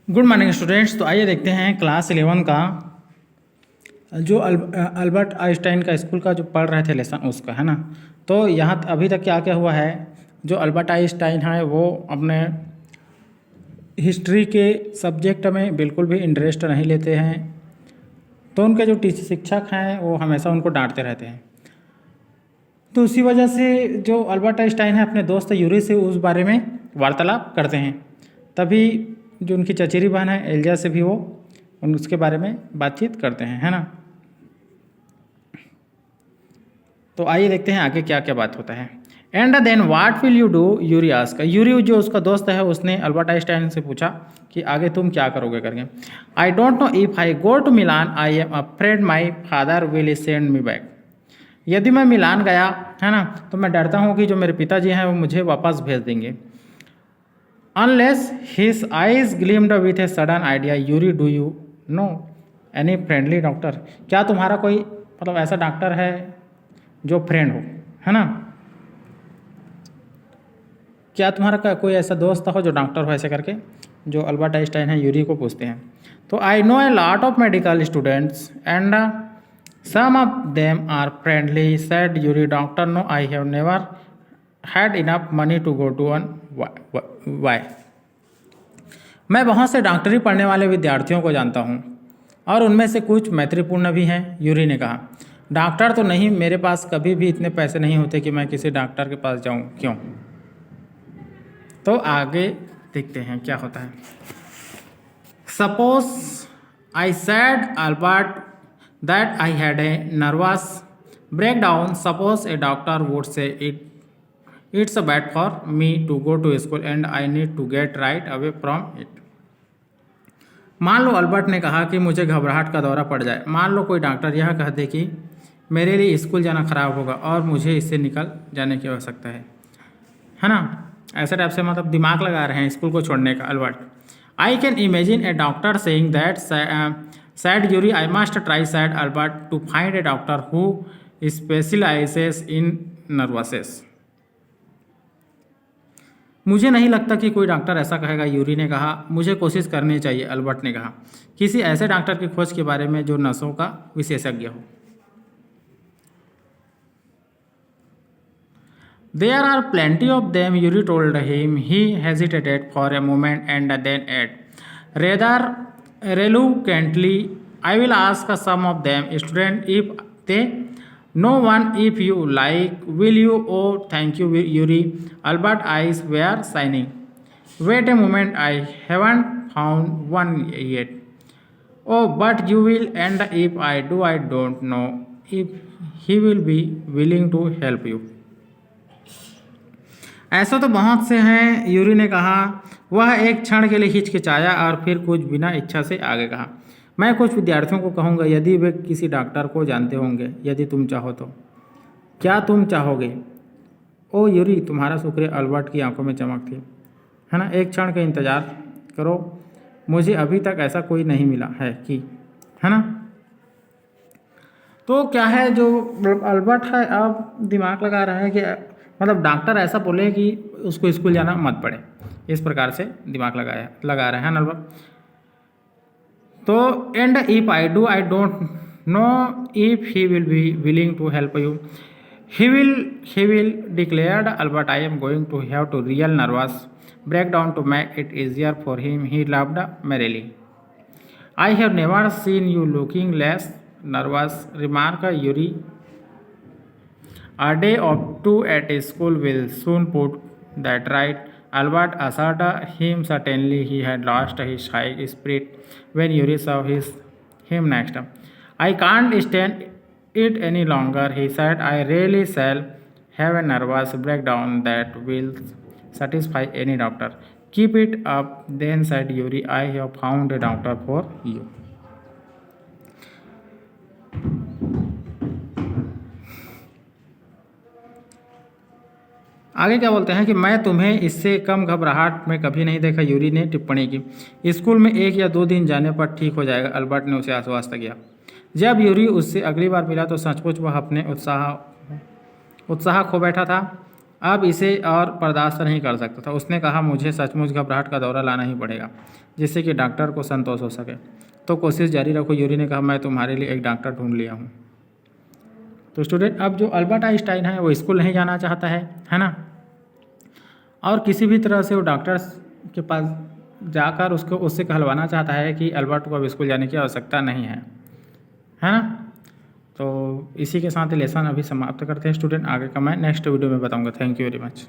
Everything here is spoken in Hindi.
Good morning students. तो आइए देखते हैं क्लास 11 का जो अल्बर्ट आइंस्टाइन का स्कूल का जो पढ़ रहे थे लेसन उसका, है ना। तो यहाँ अभी तक क्या क्या हुआ है। जो अल्बर्ट आइंस्टाइन है वो अपने हिस्ट्री के सब्जेक्ट में बिल्कुल भी इंटरेस्ट नहीं लेते हैं। तो उनके जो शिक्षक हैं वो हमेशा उनको डांटते रहते हैं। तो उसी वजह से जो अल्बर्ट आइंस्टाइन है अपने दोस्त यूरी से उस बारे में वार्तालाप करते हैं। तभी जो उनकी चचेरी बहन है एल्जा से भी वो उसके बारे में बातचीत करते हैं, है ना। तो आइए देखते हैं आगे क्या क्या बात होता है। And then what will you do, Yuri ask. Yuri जो उसका दोस्त है उसने अल्बर्ट आइंस्टाइन से पूछा कि आगे तुम क्या करोगे करके। I don't know if I go to Milan I am afraid my father will send me back. यदि मैं मिलान गया, है ना, तो मैं डरता हूँ कि जो मेरे पिताजी हैं वो मुझे वापस भेज देंगे। Unless his eyes gleamed with a sudden idea, Yuri do you know any friendly doctor. क्या तुम्हारा कोई मतलब ऐसा डॉक्टर है जो फ्रेंड हो, है ना। क्या तुम्हारा कोई ऐसा दोस्त हो जो डॉक्टर हो, ऐसे करके जो अल्बर्ट आइंस्टाइन है यूरी को पूछते हैं। तो I know a lot of medical students and some of them are friendly, said Yuri. Doctor, no, I have never had enough money to go to one. Why? मैं बहुत से डॉक्टरी पढ़ने वाले विद्यार्थियों को जानता हूँ और उनमें से कुछ मैत्रीपूर्ण भी हैं। यूरी ने कहा, डॉक्टर तो नहीं, मेरे पास कभी भी इतने पैसे नहीं होते कि मैं किसी डॉक्टर के पास जाऊँ। क्यों? तो आगे देखते हैं क्या होता है। Suppose I sad Albert that I had a nervous breakdown. Suppose a doctor would say it's bad for me to go to school and I need to get right away from it. मान लो अल्बर्ट ने कहा कि मुझे घबराहट का दौरा पड़ जाए। मान लो कोई डॉक्टर यह कह दे कि मेरे लिए स्कूल जाना खराब होगा और मुझे इससे निकल जाने की आवश्यकता है ना। ऐसे टाइप से मतलब दिमाग लगा रहे हैं स्कूल को छोड़ने का Albert. I can imagine A doctor saying that said Yuri, I must try, said Albert, to find a doctor who specializes in nervouses. मुझे नहीं लगता कि कोई डॉक्टर ऐसा कहेगा, यूरी ने कहा। मुझे कोशिश करनी चाहिए, अल्बर्ट ने कहा, किसी ऐसे डॉक्टर की खोज के बारे में जो नसों का विशेषज्ञ हो। There are plenty of them, Yuri told him. He hesitated for a moment and then added, rather reluctantly, I will ask some of them, student, if they know one, if you like, will you? Oh, thank you, Yuri. Albert's eyes were shining. Wait a moment, I haven't found one yet. Oh, but you will, and if I do, I don't know if he will be willing to help you. ऐसा तो बहुत से हैं, यूरी ने कहा। वह एक क्षण के लिए हिचकिचाया और फिर कुछ बिना इच्छा से आगे कहा, मैं कुछ विद्यार्थियों को कहूँगा यदि वे किसी डॉक्टर को जानते होंगे, यदि तुम चाहो तो। क्या तुम चाहोगे? ओ यूरी, तुम्हारा शुक्रिया। अल्बर्ट की आंखों में चमक थी, है ना। एक क्षण का इंतज़ार करो, मुझे अभी तक ऐसा कोई नहीं मिला है कि, है ना। तो क्या है जो अल्बर्ट है अब दिमाग लगा रहा है कि मतलब डॉक्टर ऐसा बोले कि उसको स्कूल जाना मत पड़े, इस प्रकार से दिमाग लगा रहे हैं अल्बर्ट। तो and if I do, I don't know if he will be willing to help you. He will declared Albert, I am going to have to real nervous breakdown to make it easier for him. He laughed merrily. I have never seen you looking less nervous, remarked Yuri. A day or two at school will soon put that right, Albert assured him. Certainly he had lost his high spirit when Yuri saw him next. I can't stand it any longer, he said. I really shall have a nervous breakdown that will satisfy any doctor. Keep it up, then, said Yuri. I have found a doctor for you. आगे क्या बोलते हैं कि मैं तुम्हें इससे कम घबराहट में कभी नहीं देखा, यूरी ने टिप्पणी की। स्कूल में 1 या 2 दिन जाने पर ठीक हो जाएगा, अल्बर्ट ने उसे आश्वस्त किया। जब यूरी उससे अगली बार मिला तो सचमुच वह अपने उत्साह खो बैठा था। अब इसे और बर्दाश्त नहीं कर सकता था। उसने कहा, मुझे सचमुच घबराहट का दौरा लाना ही पड़ेगा जिससे कि डॉक्टर को संतोष हो सके। तो कोशिश जारी रखो। यूरी ने कहा, मैं तुम्हारे लिए एक डॉक्टर ढूंढ लिया हूँ। तो स्टूडेंट, अब जो अल्बर्ट आइंस्टाइन है वो स्कूल नहीं जाना चाहता है ना, और किसी भी तरह से वो डॉक्टर के पास जाकर उससे कहलवाना चाहता है कि अल्बर्ट को अब स्कूल जाने की आवश्यकता नहीं है ना। तो इसी के साथ लेसन अभी समाप्त करते हैं स्टूडेंट। आगे का मैं नेक्स्ट वीडियो में बताऊंगा। Thank you very much.